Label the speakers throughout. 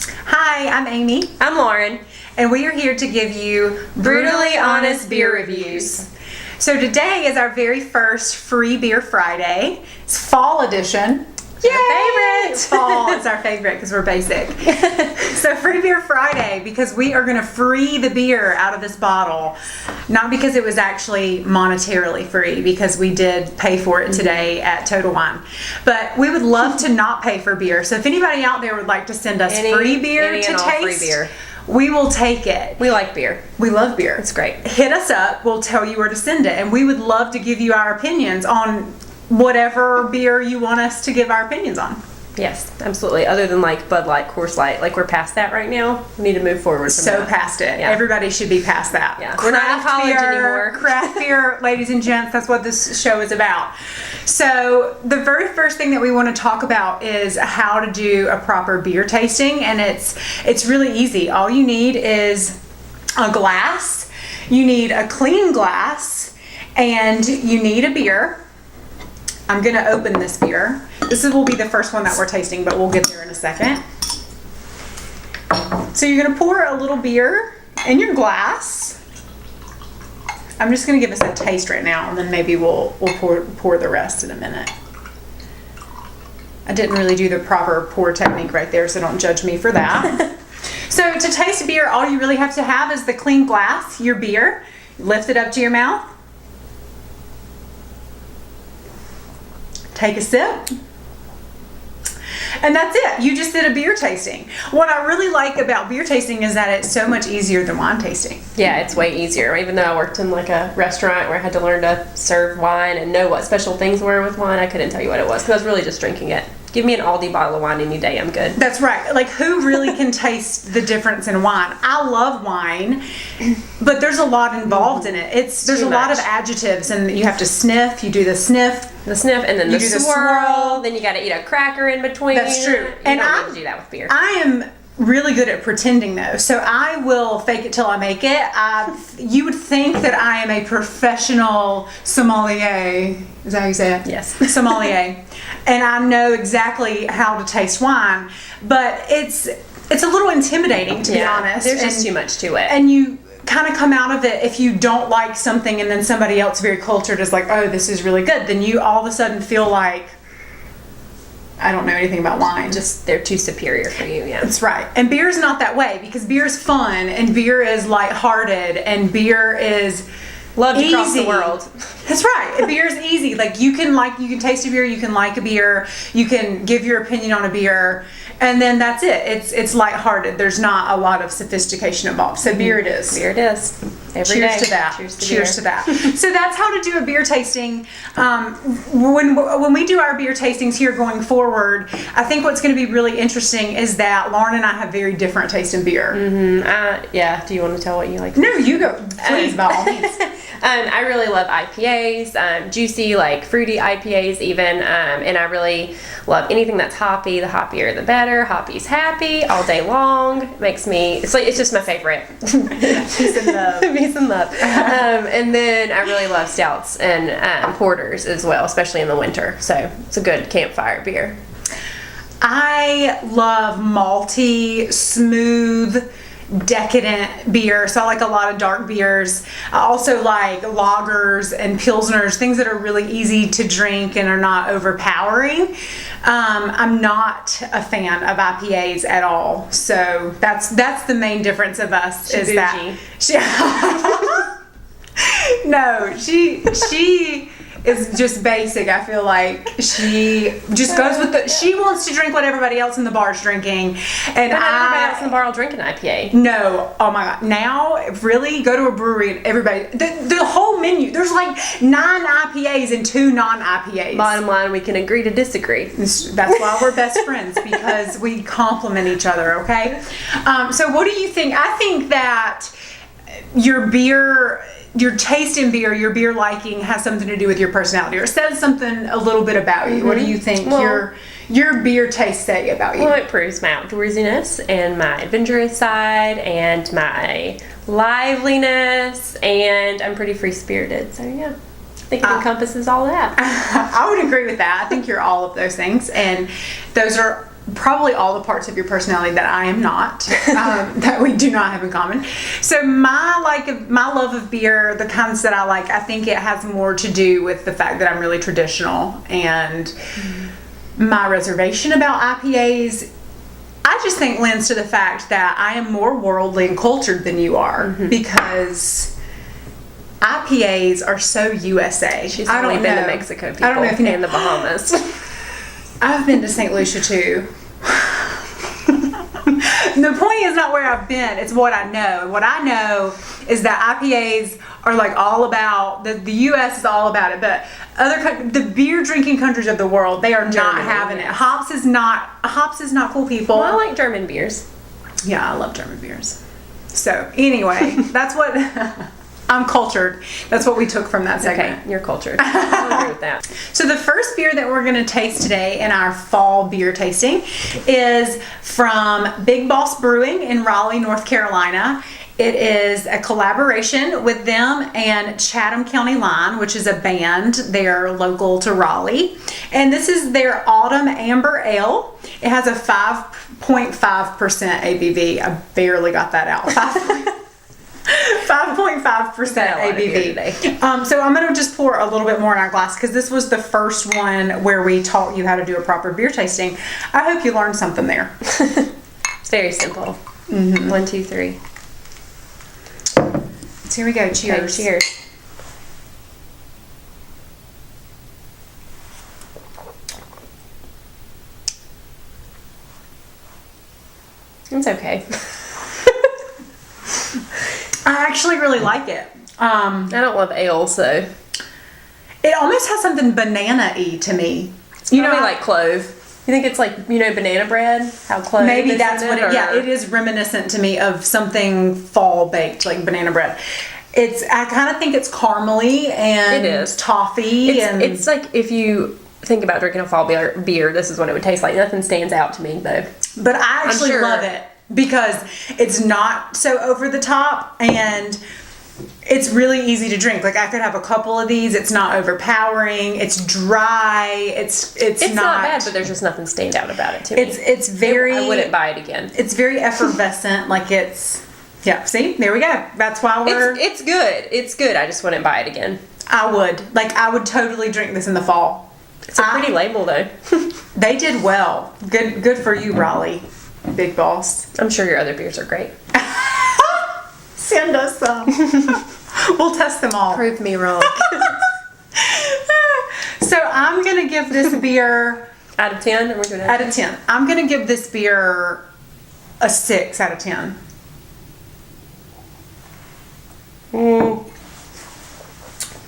Speaker 1: Hi, I'm Amy.
Speaker 2: I'm Lauren.
Speaker 1: And we are here to give you
Speaker 2: Brutally honest beer reviews.
Speaker 1: So today is our very first Free Beer Friday. It's fall edition.
Speaker 2: Yay! Our favorite!
Speaker 1: Fall is our favorite because we're basic. So Free Beer Friday, because we are going to free the beer out of this bottle. Not because it was actually monetarily free, because we did pay for it today at Total Wine. But we would love to not pay for beer. So if anybody out there would like to send us free beer to taste,
Speaker 2: free beer.
Speaker 1: We will take it.
Speaker 2: We like beer.
Speaker 1: We love beer.
Speaker 2: It's great.
Speaker 1: Hit us up. We'll tell you where to send it. And we would love to give you our opinions on whatever beer you want us to give our opinions on.
Speaker 2: Yes, absolutely. Other than like Bud Light, Coors Light, like we're past that right now. We need to move forward from that.
Speaker 1: Past it.
Speaker 2: Yeah.
Speaker 1: Everybody should be past that.
Speaker 2: Yeah. We're not in college anymore.
Speaker 1: Craft beer, ladies and gents, that's what this show is about. So the very first thing that we want to talk about is how to do a proper beer tasting, and it's really easy. All you need is a glass, you need a clean glass, and you need a beer. I'm going to open this beer. This will be the first one that we're tasting, but we'll get there in a second. So you're going to pour a little beer in your glass. I'm just going to give us a taste right now, and then maybe we'll pour the rest in a minute. I didn't really do the proper pour technique right there, so don't judge me for that. So to taste beer, all you really have to have is the clean glass, your beer. Lift it up to your mouth. Take a sip. And that's it. You just did a beer tasting. What I really like about beer tasting is that it's so much easier than wine tasting.
Speaker 2: Yeah, it's way easier. Even though I worked in like a restaurant where I had to learn to serve wine and know what special things were with wine, I couldn't tell you what it was because I was really just drinking it. Give me an Aldi bottle of wine any day, I'm good.
Speaker 1: That's right. Like, who really can taste the difference in wine? I love wine, but there's a lot involved in it. There's a lot of adjectives, and you have to sniff. You do the sniff.
Speaker 2: And then the swirl. Then you got to eat a cracker in between.
Speaker 1: That's true.
Speaker 2: You don't need to do that with beer.
Speaker 1: I am really good at pretending, though, so I will fake it till I make it. You would think that I am a professional sommelier. Is that how you say it?
Speaker 2: Yes.
Speaker 1: Sommelier. And I know exactly how to taste wine, but it's a little intimidating, to be honest.
Speaker 2: There's just too much to it.
Speaker 1: And you kind of come out of it, if you don't like something and then somebody else very cultured is like, oh, this is really good, then you all of a sudden feel like, I don't know anything about wine.
Speaker 2: Just they're too superior for you, yeah.
Speaker 1: That's right. And beer is not that way, because beer is fun, and beer is lighthearted, and beer is
Speaker 2: loved across the world.
Speaker 1: That's right. Beer is easy. Like, you can taste a beer, you can like a beer, you can give your opinion on a beer, and then that's it. It's lighthearted. There's not a lot of sophistication involved. So beer it is.
Speaker 2: Beer it is. Every
Speaker 1: Cheers
Speaker 2: day.
Speaker 1: to that.
Speaker 2: Cheers
Speaker 1: to that. So that's how to do a beer tasting. When we do our beer tastings here going forward, I think what's going to be really interesting is that Lauren and I have very different taste in beer.
Speaker 2: Mm-hmm. Yeah. Do you want to tell what you like?
Speaker 1: No, you go. Please, by all means.
Speaker 2: I really love IPAs, juicy, like fruity IPAs even, and I really love anything that's hoppy. The hoppier the better. Hoppy's happy all day long. Makes me, it's just my favorite.
Speaker 1: Peace and love.
Speaker 2: Peace and love. And then I really love stouts and porters as well, especially in the winter. So it's a good campfire beer.
Speaker 1: I love malty, smooth, decadent beer, so I like a lot of dark beers. I also like lagers and pilsners, things that are really easy to drink and are not overpowering. I'm not a fan of IPAs at all, so that's the main difference of us. Is that no, she is just basic. I feel like she just goes with she wants to drink what everybody else in the bar is drinking, and
Speaker 2: everybody else in the bar will drink an IPA.
Speaker 1: No, oh my god! Now, really, go to a brewery and everybody, the whole menu. There's like 9 IPAs and 2 non-IPAs.
Speaker 2: Bottom line, we can agree to disagree.
Speaker 1: That's why we're best friends, because we complement each other. Okay. So, what do you think? I think that your taste in beer, your beer liking has something to do with your personality, or it says something a little bit about you. Mm-hmm. What do you think your beer taste say about you?
Speaker 2: Well, it proves my outdoorsiness and my adventurous side and my liveliness, and I'm pretty free-spirited, so yeah. I think it encompasses all that.
Speaker 1: I would agree with that. I think you're all of those things, and those are probably all the parts of your personality that I am not, that we do not have in common. So my love of beer, the kinds that I like, I think it has more to do with the fact that I'm really traditional, and my reservation about IPAs, I just think lends to the fact that I am more worldly and cultured than you are, because IPAs are so USA.
Speaker 2: She's only been to Mexico, people, I don't know if you know, and the Bahamas.
Speaker 1: I've been to St. Lucia too. The point is not where I've been, it's what I know. What I know is that IPAs are like all about, the US is all about it, but the beer drinking countries of the world, they are not having it. Hops is not cool, people.
Speaker 2: Well, I like German beers.
Speaker 1: Yeah, I love German beers. So anyway, that's what I'm cultured. That's what we took from that segment.
Speaker 2: Okay, you're cultured. I agree with that.
Speaker 1: So the first beer that we're going to taste today in our fall beer tasting is from Big Boss Brewing in Raleigh, North Carolina. It is a collaboration with them and Chatham County Line, which is a band. They're local to Raleigh. And this is their Autumn Amber Ale. It has a 5.5% ABV. I barely got that out. 5.5% ABV. So I'm going to just pour a little bit more in our glass, because this was the first one where we taught you how to do a proper beer tasting. I hope you learned something there.
Speaker 2: It's very simple. 1, 2, 3.
Speaker 1: So here we go. Cheers.
Speaker 2: Okay, cheers. It's okay.
Speaker 1: I actually really like it.
Speaker 2: I don't love ale, so
Speaker 1: it almost has something banana-y to me.
Speaker 2: It's probably like clove. You think it's like, banana bread? How clove?
Speaker 1: Maybe that's what it. Yeah, it is reminiscent to me of something fall baked, like banana bread. I kind of think it's caramely and
Speaker 2: it is
Speaker 1: toffee,
Speaker 2: it's like, if you think about drinking a fall beer, this is what it would taste like. Nothing stands out to me though.
Speaker 1: But I actually love it because it's not so over the top, and it's really easy to drink. Like, I could have a couple of these. It's not overpowering. It's dry. It's
Speaker 2: not bad, but there's just nothing stand out about it to me.
Speaker 1: It's very.
Speaker 2: I wouldn't buy it again.
Speaker 1: It's very effervescent. Like, it's. Yeah. See, there we go. That's why we're.
Speaker 2: It's good. It's good. I just wouldn't buy it again.
Speaker 1: I would totally drink this in the fall.
Speaker 2: It's a pretty label though.
Speaker 1: They did well. Good for you, Raleigh, Big Boss.
Speaker 2: I'm sure your other beers are great.
Speaker 1: Send us some. We'll test them all.
Speaker 2: Prove me wrong.
Speaker 1: So I'm gonna give this beer
Speaker 2: out of 10. We're doing
Speaker 1: out of 10. I'm gonna give this beer a 6 out of 10.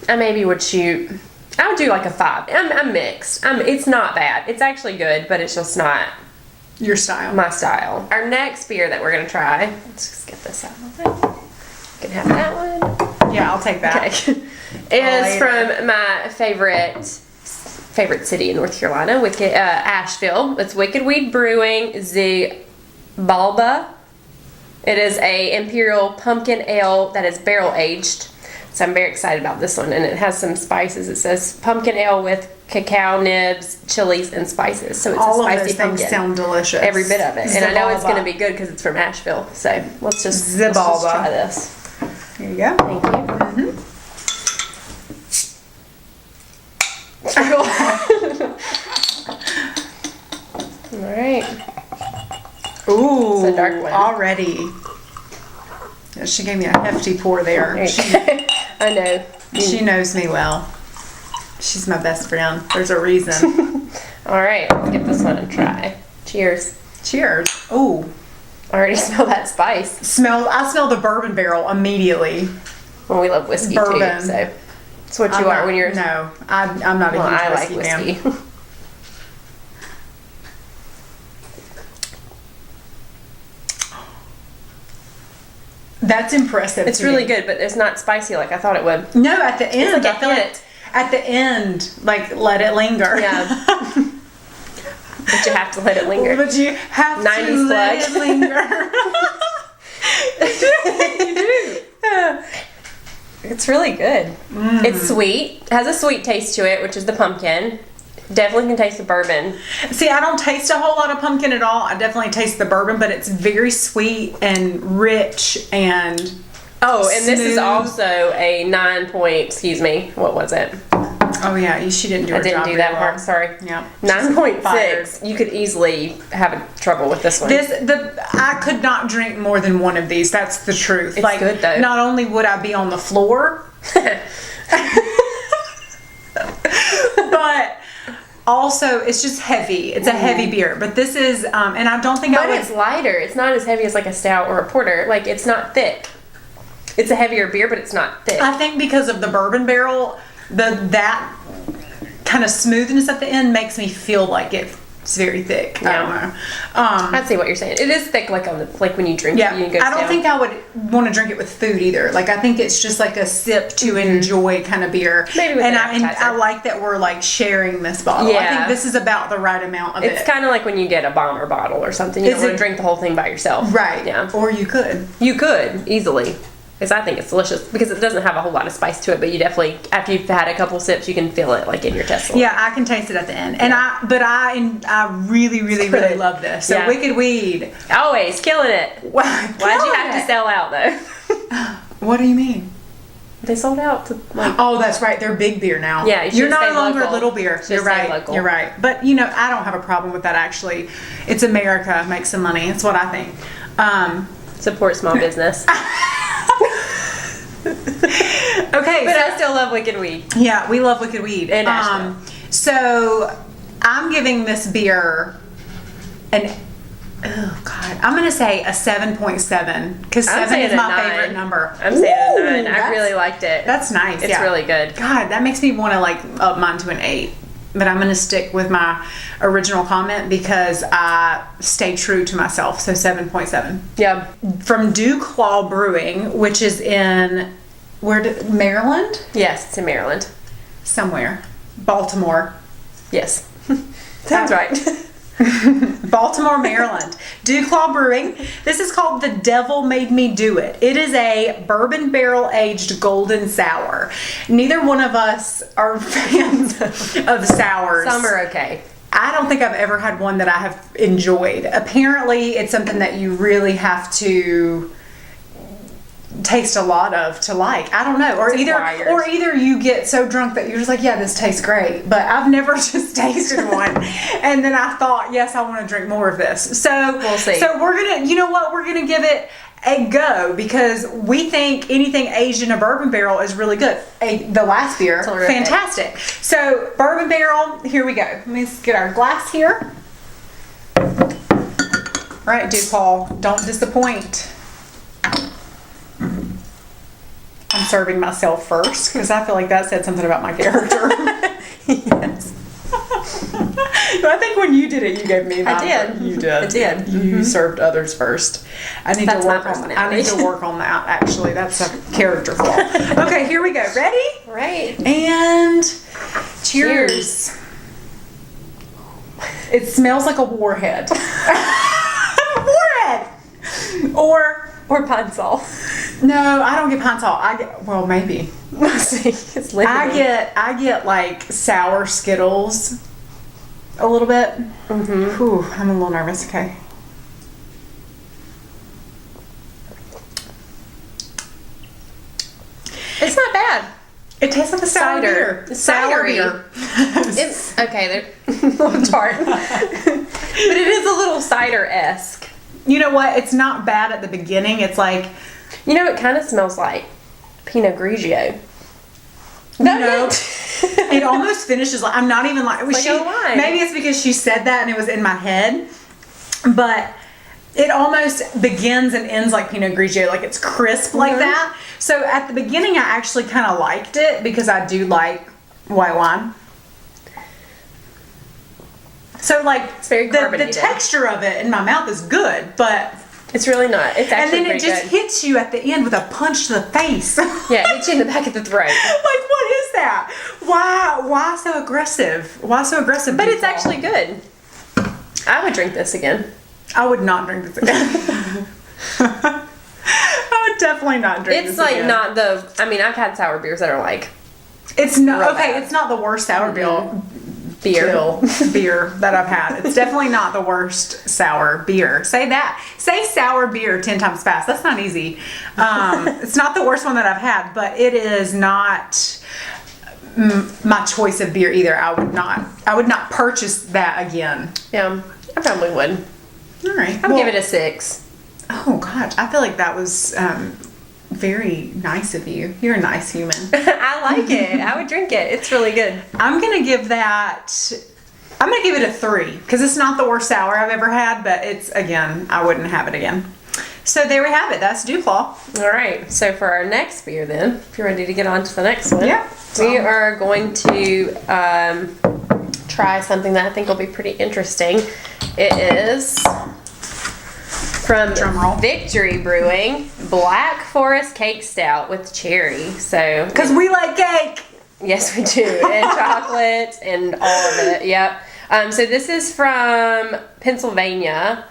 Speaker 2: I maybe would shoot. I would do like a 5. I'm mixed. It's not bad. It's actually good, but it's just not
Speaker 1: your style.
Speaker 2: My style. Our next beer that we're gonna try. Let's just get this out of it. You can have that one.
Speaker 1: Yeah, I'll take that.
Speaker 2: Okay. Is from my favorite city in North Carolina, Asheville. It's Wicked Weed Brewing Xibalba. It is a imperial pumpkin ale that is barrel aged. So I'm very excited about this one, and it has some spices. It says pumpkin ale with cacao nibs, chilies, and spices. So it's
Speaker 1: all
Speaker 2: a spicy
Speaker 1: of those
Speaker 2: pumpkin.
Speaker 1: Things sound delicious.
Speaker 2: Every bit of it.
Speaker 1: Xibalba.
Speaker 2: And I know it's going to be good because it's from Asheville. So let's just try this.
Speaker 1: Here you go.
Speaker 2: Thank you. All right.
Speaker 1: Ooh,
Speaker 2: it's a dark one.
Speaker 1: Already. Yeah, she gave me a hefty pour there.
Speaker 2: I know.
Speaker 1: She knows me well. She's my best friend. There's a reason.
Speaker 2: All right, let's get this one and try. Cheers.
Speaker 1: Cheers. Ooh.
Speaker 2: I already smell that spice.
Speaker 1: I smell the bourbon barrel immediately.
Speaker 2: Well, we love whiskey
Speaker 1: bourbon.
Speaker 2: Too, so it's what you are when you're.
Speaker 1: No, I'm not a huge whiskey
Speaker 2: whiskey
Speaker 1: fan. That's impressive.
Speaker 2: It's really good, but it's not spicy like I thought it would.
Speaker 1: No, at the end,
Speaker 2: it's like
Speaker 1: I feel like at the end, like, let it linger.
Speaker 2: Yeah. But you have to let it linger.
Speaker 1: But you have to let it linger. You do.
Speaker 2: It's really good. It's sweet. It has a sweet taste to it, which is the pumpkin. Definitely can taste the bourbon.
Speaker 1: See, I don't taste a whole lot of pumpkin at all. I definitely taste the bourbon, but it's very sweet and rich and
Speaker 2: Oh, and this is
Speaker 1: smooth.
Speaker 2: also a 9 point, excuse me, what was it?
Speaker 1: Oh yeah, she didn't do her
Speaker 2: I didn't
Speaker 1: job
Speaker 2: do
Speaker 1: very
Speaker 2: that
Speaker 1: well.
Speaker 2: part, sorry.
Speaker 1: Yeah.
Speaker 2: 9.6. You could easily have trouble with this one.
Speaker 1: I could not drink more than one of these. That's the truth.
Speaker 2: It's good, though.
Speaker 1: Not only would I be on the floor, but also it's just heavy. It's a heavy beer. But this is, and I don't think
Speaker 2: But it's lighter. It's not as heavy as like a stout or a porter. Like, it's not thick. It's a heavier beer, but it's not thick.
Speaker 1: I think because of the bourbon barrel, that kind of smoothness at the end makes me feel like it's very thick.
Speaker 2: Yeah.
Speaker 1: I don't know.
Speaker 2: I see what you're saying. It is thick, like when you drink
Speaker 1: Yeah,
Speaker 2: it. You can go
Speaker 1: I don't
Speaker 2: down.
Speaker 1: think I would want to drink it with food either. Like, I think it's just like a sip to enjoy kind of beer.
Speaker 2: Maybe with
Speaker 1: and
Speaker 2: an appetizer.
Speaker 1: I like that we're like sharing this bottle. I
Speaker 2: Yeah.
Speaker 1: think this is about the right amount of
Speaker 2: It's
Speaker 1: it.
Speaker 2: kind of like when you get a bomber bottle or something. You
Speaker 1: Is
Speaker 2: don't want
Speaker 1: it-
Speaker 2: to drink the whole thing by yourself.
Speaker 1: Right.
Speaker 2: Yeah.
Speaker 1: Or you could.
Speaker 2: You could easily, because I think it's delicious because it doesn't have a whole lot of spice to it. But you definitely, after you've had a couple sips, you can feel it like in your chest.
Speaker 1: Yeah, I can taste it at the end. And I really, really,
Speaker 2: It's
Speaker 1: really
Speaker 2: good.
Speaker 1: love this. So
Speaker 2: Yeah.
Speaker 1: Wicked Weed.
Speaker 2: Always killing it. Why'd you have to sell out though?
Speaker 1: What do you mean?
Speaker 2: They sold out to like.
Speaker 1: Oh, that's right. They're big beer now.
Speaker 2: Yeah, you
Speaker 1: you're
Speaker 2: should
Speaker 1: no
Speaker 2: stay
Speaker 1: longer
Speaker 2: local.
Speaker 1: little beer.
Speaker 2: Should
Speaker 1: You're
Speaker 2: stay
Speaker 1: right.
Speaker 2: local.
Speaker 1: You're right. But you know, I don't have a problem with that actually. It's America. Make some money. That's what I think.
Speaker 2: Support small business.
Speaker 1: Okay.
Speaker 2: But I still love Wicked Weed.
Speaker 1: Yeah, we love Wicked Weed.
Speaker 2: And Nashville.
Speaker 1: So I'm giving this beer I'm gonna say a 7.7 because
Speaker 2: I'm
Speaker 1: 7
Speaker 2: saying
Speaker 1: is
Speaker 2: a
Speaker 1: my
Speaker 2: 9.
Speaker 1: favorite number.
Speaker 2: I'm saying a 9. I
Speaker 1: that's-
Speaker 2: really liked it.
Speaker 1: That's nice.
Speaker 2: It's
Speaker 1: yeah.
Speaker 2: really good.
Speaker 1: God, that makes me want to like up mine to an 8. But I'm gonna stick with my original comment because I stay true to myself. So 7.7
Speaker 2: Yeah.
Speaker 1: from Dewclaw Brewing, which is in Maryland
Speaker 2: Yes, it's in Maryland.
Speaker 1: somewhere, Baltimore.
Speaker 2: Yes. Sounds right.
Speaker 1: Baltimore, Maryland. Dewclaw Brewing. This is called The Devil Made Me Do It. It is a bourbon barrel aged golden sour. Neither one of us are fans of sours.
Speaker 2: Some are okay.
Speaker 1: I don't think I've ever had one that I have enjoyed. Apparently, it's something that you really have to taste a lot of to like. I don't know. Or
Speaker 2: acquired.
Speaker 1: either you get so drunk that you're just like, yeah, this tastes great. But I've never just tasted one. And then I thought, yes, I want to drink more of this. So
Speaker 2: We'll see.
Speaker 1: So we're gonna, you know what, we're gonna give it a go because we think anything aged in a bourbon barrel is really good. The last beer,
Speaker 2: Terrific.
Speaker 1: fantastic. So bourbon barrel, here we go. Let me get our glass here. All right, Dewclaw, don't disappoint. I'm serving myself first because I feel like that said something about my character.
Speaker 2: Yes.
Speaker 1: I think when you did it, you gave me.
Speaker 2: I did.
Speaker 1: You did.
Speaker 2: I did.
Speaker 1: You served others first. I need
Speaker 2: That's
Speaker 1: to
Speaker 2: my
Speaker 1: work on. I
Speaker 2: personality.
Speaker 1: need to work on that. Actually, that's a character flaw. Okay, here we go. Ready?
Speaker 2: Right.
Speaker 1: And cheers. It smells like a warhead. Warhead. Or
Speaker 2: Pine Sol.
Speaker 1: no, I don't get pine salt. I get maybe.
Speaker 2: See, it's liquid.
Speaker 1: I get like sour Skittles a little bit. Mm-hmm. Whew, I'm a little nervous. Okay.
Speaker 2: It's not bad.
Speaker 1: It tastes like a sour
Speaker 2: Cider.
Speaker 1: beer.
Speaker 2: It's
Speaker 1: Sour
Speaker 2: cidery.
Speaker 1: beer.
Speaker 2: It's okay. They're a little tart, but it is a little cider-esque.
Speaker 1: You know what? It's not bad at the beginning. It's like,
Speaker 2: You know, it kind of smells like Pinot Grigio.
Speaker 1: no. It almost finishes like, I'm not even like,
Speaker 2: like a wine.
Speaker 1: maybe it's because she said that and it was in my head, but it almost begins and ends like Pinot Grigio, like it's crisp like that. So at the beginning, I actually kind of liked it because I do like white wine. So like
Speaker 2: It's very
Speaker 1: the
Speaker 2: carbonated.
Speaker 1: texture of it in my mouth is good, but
Speaker 2: It's really not. It's
Speaker 1: and
Speaker 2: actually
Speaker 1: then it
Speaker 2: pretty
Speaker 1: just
Speaker 2: good.
Speaker 1: hits you at the end with a punch to the face.
Speaker 2: Yeah, it hits you in the back of the throat.
Speaker 1: Like, what is that? Why so aggressive? Why so aggressive?
Speaker 2: But it's
Speaker 1: people?
Speaker 2: actually good. I would drink this again.
Speaker 1: I would not drink this again. I would definitely not drink this
Speaker 2: It's like
Speaker 1: again.
Speaker 2: not the. I mean, I've had sour beers that are like.
Speaker 1: It's not
Speaker 2: real
Speaker 1: okay.
Speaker 2: bad.
Speaker 1: It's not the worst sour
Speaker 2: Beer.
Speaker 1: beer that I've had. It's definitely not the worst sour beer. Say that. Say sour beer 10 times fast. That's not easy. It's not the worst one that I've had, but it is not my choice of beer either. I would not purchase that again.
Speaker 2: Yeah, I probably would.
Speaker 1: All right.
Speaker 2: I'll give it a 6.
Speaker 1: Oh gosh, I feel like that was very nice of you. You're a nice human.
Speaker 2: I like it. I would drink it. It's really good.
Speaker 1: I'm gonna give it a 3 because it's not the worst sour I've ever had, but it's, again, I wouldn't have it again. So there we have it. That's Dewclaw.
Speaker 2: All right. So for our next beer, then, if you're ready to get on to the next one,
Speaker 1: Yeah.
Speaker 2: we are going to try something that I think will be pretty interesting. It is from
Speaker 1: Drumroll.
Speaker 2: Victory Brewing, Black Forest Cake Stout with cherry. So
Speaker 1: Because we like cake.
Speaker 2: yes, we do, and chocolate and all of it. Yep. So this is from Pennsylvania,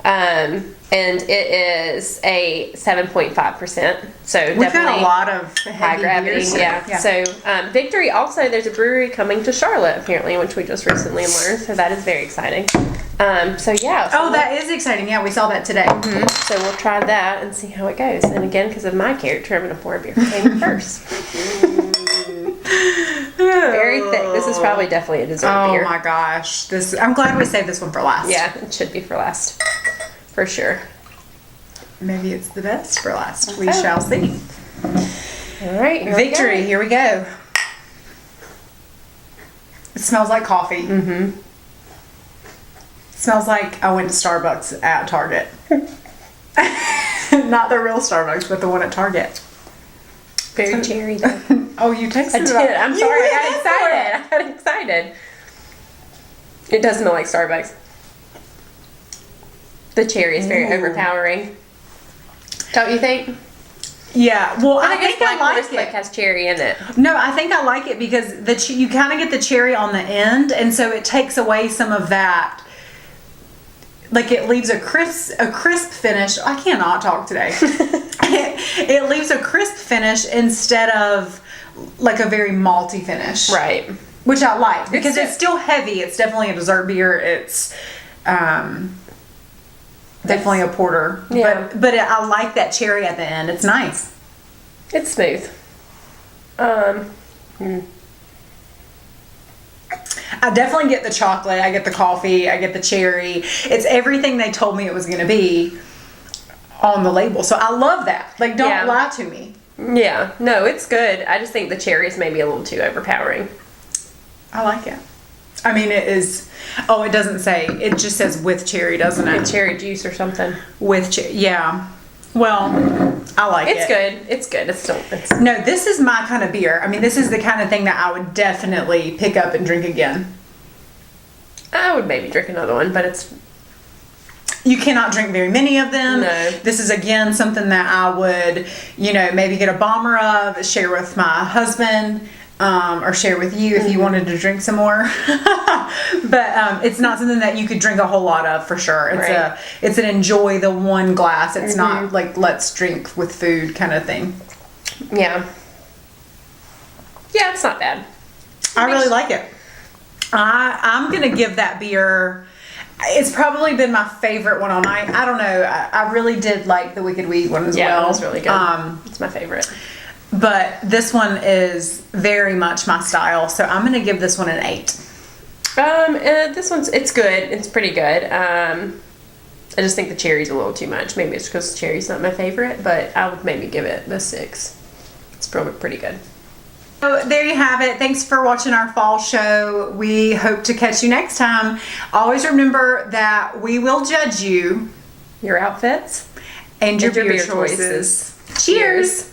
Speaker 2: and it is a 7.5%. So
Speaker 1: We've
Speaker 2: definitely
Speaker 1: got a lot of
Speaker 2: high
Speaker 1: heavy
Speaker 2: gravity.
Speaker 1: beers.
Speaker 2: Yeah. So Victory also, there's a brewery coming to Charlotte apparently, which we just recently learned. So that is very exciting. So yeah.
Speaker 1: Oh, that is exciting. Yeah, we saw that today.
Speaker 2: So we'll try that and see how it goes. And again, because of my character, I'm going to pour a beer container first. Very thick. This is probably definitely a dessert beer.
Speaker 1: Oh my gosh. I'm glad we saved this one for last.
Speaker 2: Yeah, it should be for last. For sure.
Speaker 1: Maybe it's the best for last. We
Speaker 2: Okay.
Speaker 1: shall see.
Speaker 2: All right.
Speaker 1: Victory. Here we go. It smells like coffee. Mm-hmm. Smells like I went to Starbucks at Target. Not the real Starbucks, but the one at Target.
Speaker 2: Very cherry though.
Speaker 1: Oh, you tasted
Speaker 2: I
Speaker 1: it.
Speaker 2: did. I'm
Speaker 1: You
Speaker 2: sorry.
Speaker 1: went
Speaker 2: I
Speaker 1: in
Speaker 2: got
Speaker 1: for it.
Speaker 2: excited. I got excited. It does smell like Starbucks. The cherry is very
Speaker 1: Ooh.
Speaker 2: overpowering. Don't you think?
Speaker 1: Yeah. Well, I think I
Speaker 2: Black
Speaker 1: like
Speaker 2: Forest Cake
Speaker 1: it.
Speaker 2: has cherry in it.
Speaker 1: No, I think I like it because you kind of get the cherry on the end, and so it takes away some of that. Like it leaves a crisp finish. I cannot talk today. It leaves a crisp finish instead of like a very malty finish.
Speaker 2: Right.
Speaker 1: Which I like because
Speaker 2: It's
Speaker 1: it's still heavy. It's definitely a dessert beer. It's definitely a porter.
Speaker 2: Yeah.
Speaker 1: But I like that cherry at the end. It's nice.
Speaker 2: It's smooth.
Speaker 1: I definitely get the chocolate, I get the coffee, I get the cherry. It's everything they told me it was going to be on the label. So I love that. Like, don't
Speaker 2: Yeah.
Speaker 1: lie to me.
Speaker 2: Yeah. No, it's good. I just think the cherry is maybe a little too overpowering.
Speaker 1: I like it. I mean, it is. Oh, it doesn't say. It just says with cherry, doesn't
Speaker 2: Like
Speaker 1: it?
Speaker 2: cherry juice or something.
Speaker 1: With cherry. Yeah. Well, I like it.
Speaker 2: It's good. It's good. It's
Speaker 1: No, this is my kind of beer. I mean, this is the kind of thing that I would definitely pick up and drink again.
Speaker 2: I would maybe drink another one, but it's
Speaker 1: You cannot drink very many of them.
Speaker 2: No.
Speaker 1: This is, again, something that I would, maybe get a bomber of, share with my husband, or share with you if you wanted to drink some more. But it's not something that you could drink a whole lot of for sure.
Speaker 2: Right.
Speaker 1: It's an enjoy the one glass. It's not like let's drink with food kind of thing.
Speaker 2: yeah. Yeah, it's not bad.
Speaker 1: I really like it. I'm gonna give that beer. It's probably been my favorite one all night. I don't know. I really did like the Wicked Wheat one as
Speaker 2: Yeah,
Speaker 1: well.
Speaker 2: it was really good. It's my favorite.
Speaker 1: But this one is very much my style, so I'm gonna give this one an 8.
Speaker 2: This one's it's good. It's pretty good. I just think the cherry's a little too much. Maybe it's because cherry's not my favorite, but I would maybe give it a 6. It's probably pretty good.
Speaker 1: So there you have it. Thanks for watching our fall show. We hope to catch you next time. Always remember that we will judge you
Speaker 2: Your outfits
Speaker 1: and your
Speaker 2: and your
Speaker 1: beer
Speaker 2: beer
Speaker 1: choices.
Speaker 2: choices.
Speaker 1: Cheers.